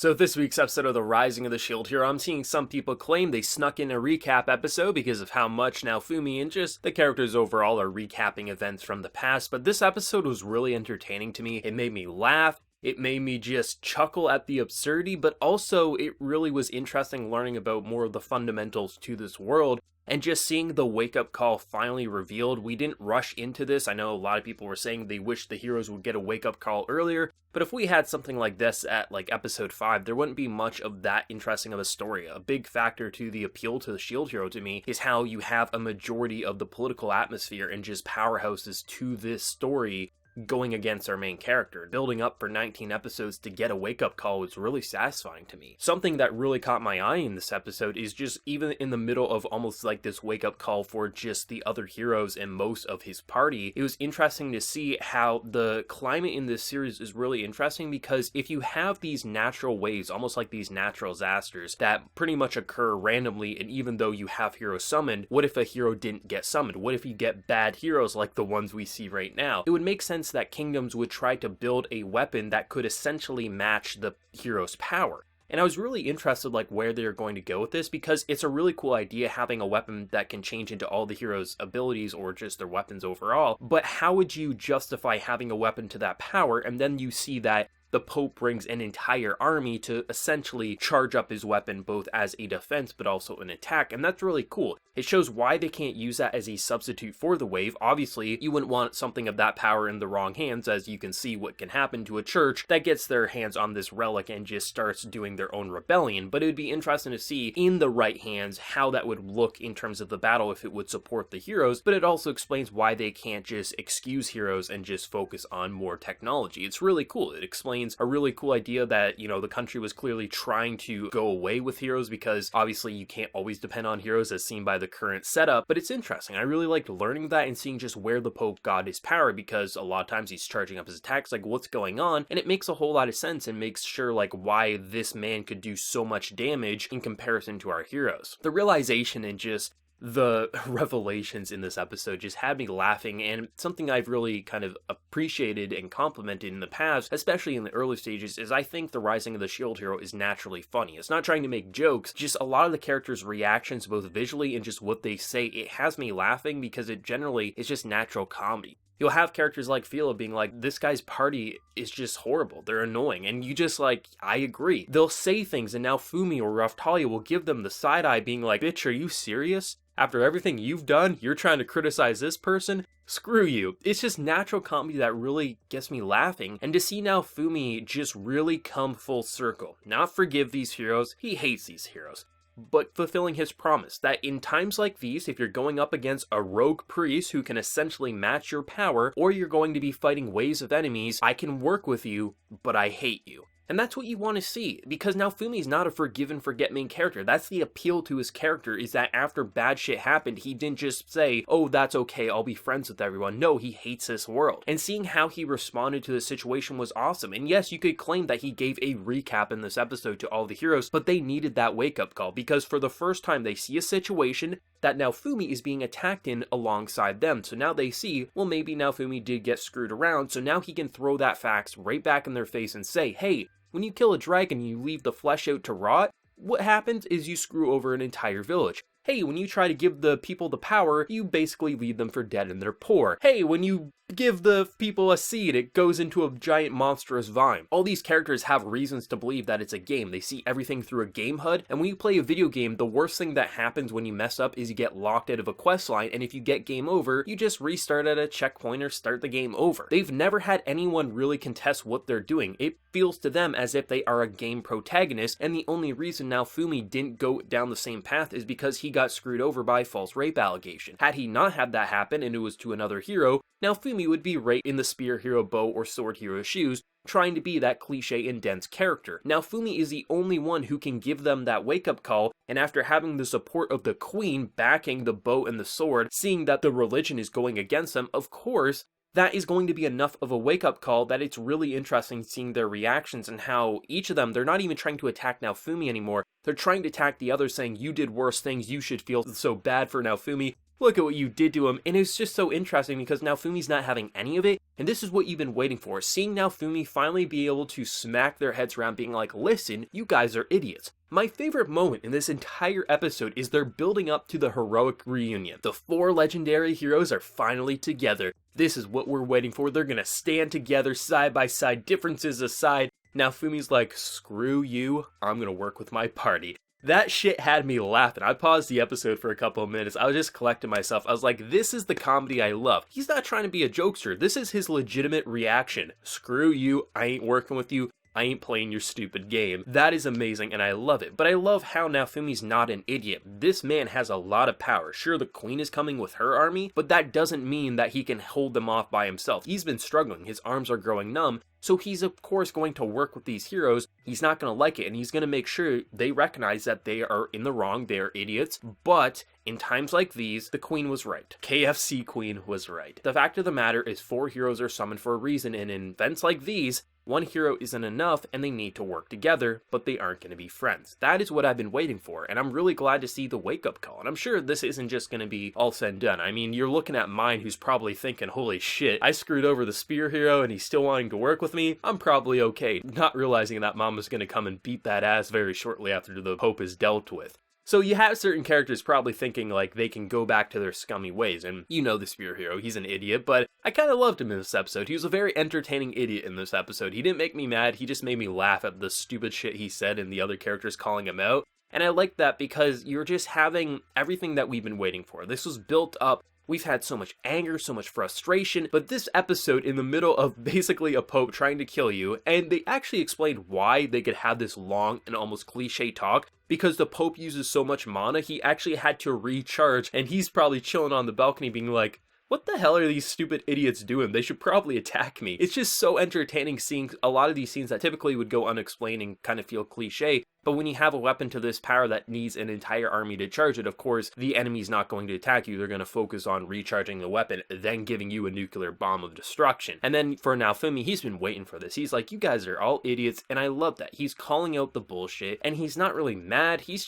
So this week's episode of The Rising of the Shield Hero, I'm seeing some people claim they snuck in a recap episode because of how much Naofumi and just the characters overall are recapping events from the past, but this episode was really entertaining to me. It made me laugh. It made me just chuckle at the absurdity, but also it really was interesting learning about more of the fundamentals to this world. And just seeing the wake-up call finally revealed. We didn't rush into this. I know a lot of people were saying they wish the heroes would get a wake-up call earlier, but if we had something like this at like episode 5, there wouldn't be much of that interesting of a story. A big factor to the appeal to the Shield Hero to me is how you have a majority of the political atmosphere and just powerhouses to this story going against our main character. Building up for 19 episodes to get a wake-up call was really satisfying to me. Something that really caught my eye in this episode is just even in the middle of almost like this wake-up call for just the other heroes and most of his party, it was interesting to see how the climate in this series is really interesting, because if you have these natural waves, almost like these natural disasters that pretty much occur randomly, and even though you have heroes summoned, what if a hero didn't get summoned? What if you get bad heroes like the ones we see right now? It would make sense that kingdoms would try to build a weapon that could essentially match the hero's power. And I was really interested like where they're going to go with this, because it's a really cool idea having a weapon that can change into all the heroes' abilities or just their weapons overall. But how would you justify having a weapon to that power? And then you see that the Pope brings an entire army to essentially charge up his weapon both as a defense but also an attack, and that's really cool. It shows why they can't use that as a substitute for the wave. Obviously, you wouldn't want something of that power in the wrong hands, as you can see what can happen to a church that gets their hands on this relic and just starts doing their own rebellion. But it would be interesting to see in the right hands how that would look in terms of the battle, if it would support the heroes, but it also explains why they can't just excuse heroes and just focus on more technology. It's really cool. It explains a really cool idea that, you know, the country was clearly trying to go away with heroes, because obviously you can't always depend on heroes as seen by the current setup. But it's interesting. I really liked learning that and seeing just where the Pope got his power, because a lot of times he's charging up his attacks, like what's going on, and it makes a whole lot of sense and makes sure like why this man could do so much damage in comparison to our heroes. The realization and just the revelations in this episode just had me laughing, and something I've really kind of appreciated and complimented in the past, especially in the early stages, is I think The Rising of the Shield Hero is naturally funny. It's not trying to make jokes, just a lot of the characters' reactions, both visually and just what they say, it has me laughing because it generally is just natural comedy. You'll have characters like Philo being like, this guy's party is just horrible, they're annoying, and you just like, I agree. They'll say things, and now Fumi or Raftalia will give them the side eye being like, bitch, are you serious? After everything you've done, you're trying to criticize this person? Screw you. It's just natural comedy that really gets me laughing, and to see now Fumi just really come full circle. Not forgive these heroes, he hates these heroes, but fulfilling his promise that in times like these, if you're going up against a rogue priest who can essentially match your power, or you're going to be fighting waves of enemies, I can work with you, but I hate you. And that's what you want to see, because now Fumi's not a forgive and forget main character. That's the appeal to his character, is that after bad shit happened, he didn't just say, oh, that's okay, I'll be friends with everyone. No, he hates this world. And seeing how he responded to the situation was awesome. And yes, you could claim that he gave a recap in this episode to all the heroes, but they needed that wake-up call, because for the first time they see a situation that Naofumi is being attacked in alongside them. So now they see, well, maybe Naofumi did get screwed around, so now he can throw that facts right back in their face and say, hey, when you kill a dragon and you leave the flesh out to rot, what happens is you screw over an entire village. Hey, when you try to give the people the power, you basically leave them for dead and they're poor. Hey, when you give the people a seed, it goes into a giant monstrous vine. All these characters have reasons to believe that it's a game. They see everything through a game HUD, and when you play a video game, the worst thing that happens when you mess up is you get locked out of a quest line, and if you get game over, you just restart at a checkpoint or start the game over. They've never had anyone really contest what they're doing. It feels to them as if they are a game protagonist, and the only reason now Fumi didn't go down the same path is because he got screwed over by a false rape allegation. Had he not had that happen and it was to another hero, now Fumi would be right in the spear hero, bow, or sword hero shoes, trying to be that cliche and dense character. Now Fumi is the only one who can give them that wake-up call, and after having the support of the queen backing the bow and the sword, seeing that the religion is going against them, of course, that is going to be enough of a wake-up call that it's really interesting seeing their reactions and how each of them, they're not even trying to attack Naofumi anymore. They're trying to attack the others, saying, you did worse things, you should feel so bad for Naofumi. look at what you did to him. And it's just so interesting because Naofumi's not having any of it, and this is what you've been waiting for, seeing Naofumi finally be able to smack their heads around being like, listen, you guys are idiots. My favorite moment in this entire episode is they're building up to the heroic reunion. The 4 legendary heroes are finally together. This is what we're waiting for. They're gonna stand together side by side, differences aside. Naofumi's like, screw you, I'm gonna work with my party. That shit had me laughing. I paused the episode for a couple of minutes. I was just collecting myself. I was like, this is the comedy I love. He's not trying to be a jokester. This is his legitimate reaction. Screw you, I ain't working with you. I ain't playing your stupid game. That is amazing and I love it. But I love how Naofumi's not an idiot. This man has a lot of power. Sure, the queen is coming with her army, but that doesn't mean that he can hold them off by himself. He's been struggling. His arms are growing numb. So he's of course going to work with these heroes. He's not going to like it, and he's going to make sure they recognize that they are in the wrong, they are idiots. But in times like these, the queen was right. KFC queen was right. The fact of the matter is 4 heroes are summoned for a reason, and in events like these, 1 hero isn't enough and they need to work together, but they aren't going to be friends. That is what I've been waiting for, and I'm really glad to see the wake-up call. And I'm sure this isn't just going to be all said and done. I mean, you're looking at mine who's probably thinking, holy shit, I screwed over the spear hero and he's still wanting to work with me. I'm probably okay, not realizing that Mama's going to come and beat that ass very shortly after the Pope is dealt with. So you have certain characters probably thinking like they can go back to their scummy ways, and you know the spear hero, he's an idiot, but I kind of loved him in this episode. He was a very entertaining idiot in this episode. He didn't make me mad, he just made me laugh at the stupid shit he said and the other characters calling him out. And I like that because you're just having everything that we've been waiting for. This was built up. We've had so much anger, so much frustration, but this episode in the middle of basically a pope trying to kill you, and they actually explained why they could have this long and almost cliche talk, because the pope uses so much mana, he actually had to recharge, and he's probably chilling on the balcony being like, what the hell are these stupid idiots doing? They should probably attack me. It's just so entertaining seeing a lot of these scenes that typically would go unexplained and kind of feel cliche. But when you have a weapon to this power that needs an entire army to charge it, of course, the enemy's not going to attack you. They're going to focus on recharging the weapon, then giving you a nuclear bomb of destruction. And then for Naofumi, he's been waiting for this. He's like, you guys are all idiots, and I love that. He's calling out the bullshit, and he's not really mad. He's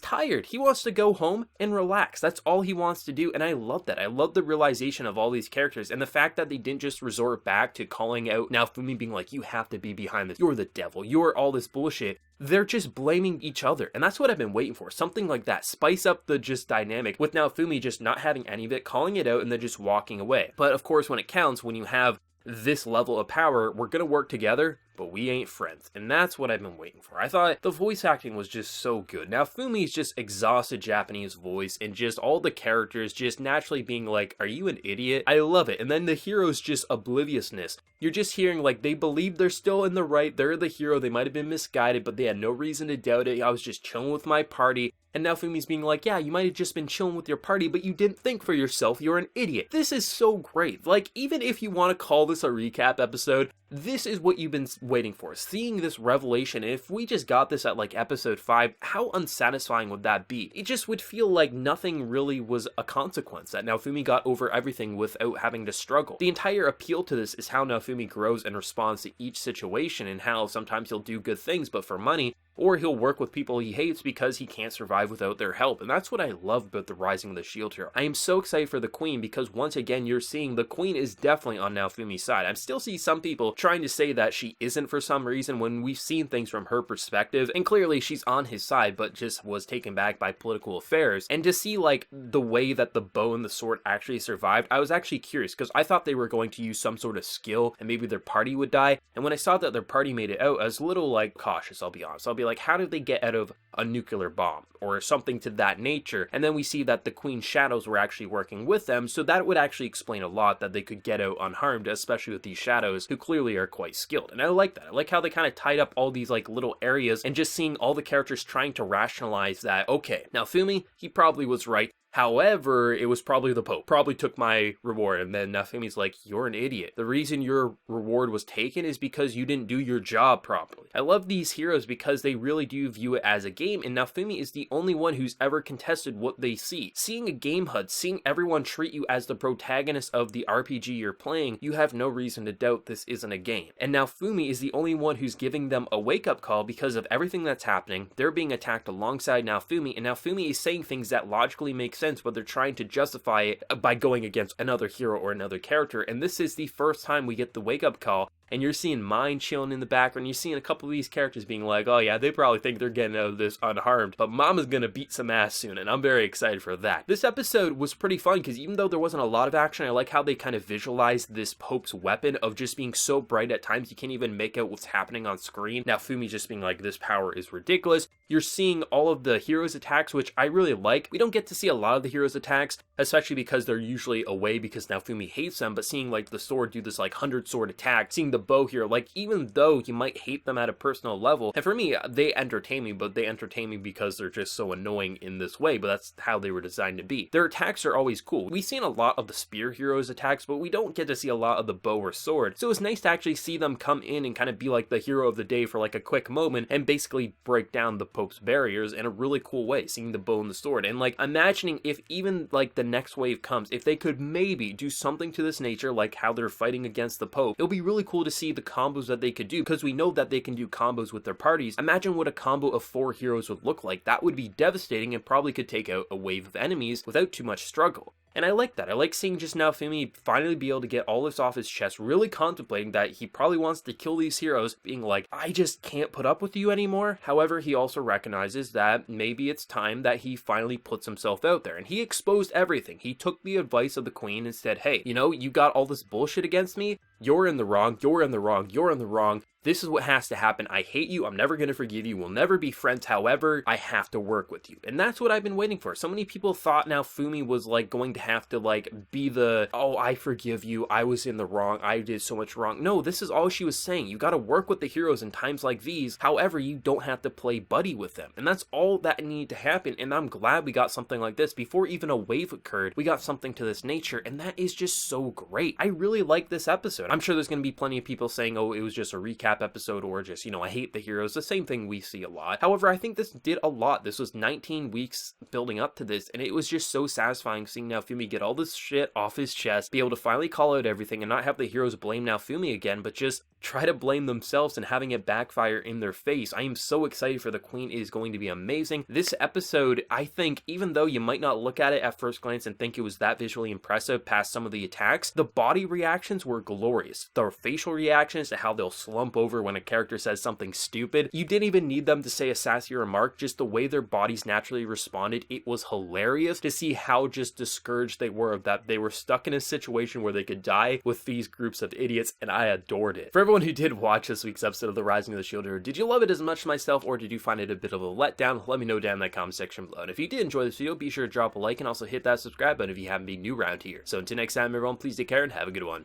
tired. He wants to go home and relax. That's all he wants to do, and I love that. I love the realization of all these characters, and the fact that they didn't just resort back to calling out Naofumi being like, you have to be behind this. You're the devil. You're all this bullshit. They're just blaming each other, and that's what I've been waiting for. Something like that. Spice up the just dynamic, with Naofumi just not having any of it, calling it out, and then just walking away. But of course, when it counts, when you have this level of power, we're gonna work together, but we ain't friends. And that's what I've been waiting for. I thought the voice acting was just so good. Now, Fumi's just exhausted Japanese voice and just all the characters just naturally being like, are you an idiot? I love it. And then the hero's just obliviousness. You're just hearing like they believe they're still in the right. They're the hero. They might have been misguided, but they had no reason to doubt it. I was just chilling with my party. And now Fumi's being like, yeah, you might have just been chilling with your party, but you didn't think for yourself. You're an idiot. This is so great. Like, even if you want to call this a recap episode, this is what you've been waiting for. Seeing this revelation, if we just got this at like episode 5, how unsatisfying would that be? It just would feel like nothing really was a consequence, that Naofumi got over everything without having to struggle. The entire appeal to this is how Naofumi grows and responds to each situation, and how sometimes he'll do good things but for money, or he'll work with people he hates because he can't survive without their help. And that's what I love about the Rising of the Shield Hero. I am so excited for the Queen because once again, you're seeing the Queen is definitely on Naofumi's side. I still see some people trying to say that she isn't for some reason when we've seen things from her perspective. And clearly she's on his side, but just was taken back by political affairs. And to see like the way that the bow and the sword actually survived, I was actually curious because I thought they were going to use some sort of skill and maybe their party would die. And when I saw that their party made it out, I was a little like cautious, I'll be honest. I'll be like, how did they get out of a nuclear bomb or something to that nature? And then we see that the Queen's shadows were actually working with them, so that would actually explain a lot that they could get out unharmed, especially with these shadows who clearly are quite skilled. And I like that. I like how they kind of tied up all these like little areas and just seeing all the characters trying to rationalize that, okay, now Fumi, he probably was right. However, it was probably the Pope. Probably took my reward. And then Nafumi's like, you're an idiot. The reason your reward was taken is because you didn't do your job properly. I love these heroes because they really do view it as a game. And Naofumi is the only one who's ever contested what they see. Seeing a game HUD, seeing everyone treat you as the protagonist of the RPG you're playing, you have no reason to doubt this isn't a game. And Naofumi is the only one who's giving them a wake-up call because of everything that's happening. They're being attacked alongside Naofumi, and Naofumi is saying things that logically make sense sense, but they're trying to justify it by going against another hero or another character. And this is the first time we get the wake-up call, and you're seeing Mine chilling in the background. You're seeing a couple of these characters being like, oh yeah, they probably think they're getting out of this unharmed, but Mama's gonna beat some ass soon, and I'm very excited for that. This episode was pretty fun, because even though there wasn't a lot of action, I like how they kind of visualized this Pope's weapon of just being so bright at times you can't even make out what's happening on screen. Now Fumi just being like, this power is ridiculous. You're seeing all of the heroes' attacks, which I really like. We don't get to see a lot of the heroes' attacks, especially because they're usually away because now Fumi hates them, but seeing like the sword do this like 100 sword attack, seeing the bow here, like even though you might hate them at a personal level, and for me, they entertain me, but they entertain me because they're just so annoying in this way, but that's how they were designed to be. Their attacks are always cool. We've seen a lot of the spear heroes' attacks, but we don't get to see a lot of the bow or sword, so it's nice to actually see them come in and kind of be like the hero of the day for like a quick moment and basically break down the Pope's barriers in a really cool way, seeing the bow and the sword, and like imagining if even like the next wave comes, if they could maybe do something to this nature like how they're fighting against the Pope, it'll be really cool to see the combos that they could do, because we know that they can do combos with their parties. Imagine what a combo of 4 heroes would look like. That would be devastating and probably could take out a wave of enemies without too much struggle. And I like that. I like seeing just now Fumi finally be able to get all this off his chest, really contemplating that he probably wants to kill these heroes, being like, I just can't put up with you anymore. However, he also recognizes that maybe it's time that he finally puts himself out there, and he exposed everything. He took the advice of the queen and said, hey, you know, you got all this bullshit against me. You're in the wrong, you're in the wrong, you're in the wrong. This is what has to happen. I hate you. I'm never going to forgive you. We'll never be friends. However, I have to work with you. And that's what I've been waiting for. So many people thought now Fumi was like going to have to like be the, oh, I forgive you. I was in the wrong. I did so much wrong. No, this is all she was saying. You got to work with the heroes in times like these. However, you don't have to play buddy with them. And that's all that needed to happen. And I'm glad we got something like this. Before even a wave occurred, we got something to this nature. And that is just so great. I really like this episode. I'm sure there's going to be plenty of people saying, oh, it was just a recap episode, or just, you know, I hate the heroes. The same thing we see a lot. However, I think this did a lot. This was 19 weeks building up to this, and it was just so satisfying seeing now Fumi get all this shit off his chest, be able to finally call out everything and not have the heroes blame now Fumi again, but just try to blame themselves and having it backfire in their face. I am so excited for the queen. It is going to be amazing. This episode, I think, even though you might not look at it at first glance and think it was that visually impressive past some of the attacks, the body reactions were glorious. The facial reactions to how they'll slump over when a character says something stupid. You didn't even need them to say a sassy remark, just the way their bodies naturally responded. It was hilarious to see how just discouraged they were, that they were stuck in a situation where they could die with these groups of idiots, and I adored it. For everyone who did watch this week's episode of The Rising of the Shield Hero, did you love it as much as myself, or did you find it a bit of a letdown? Let me know down in that comment section below. And if you did enjoy this video, be sure to drop a like and also hit that subscribe button if you haven't been new around here. So until next time, everyone, please take care and have a good one.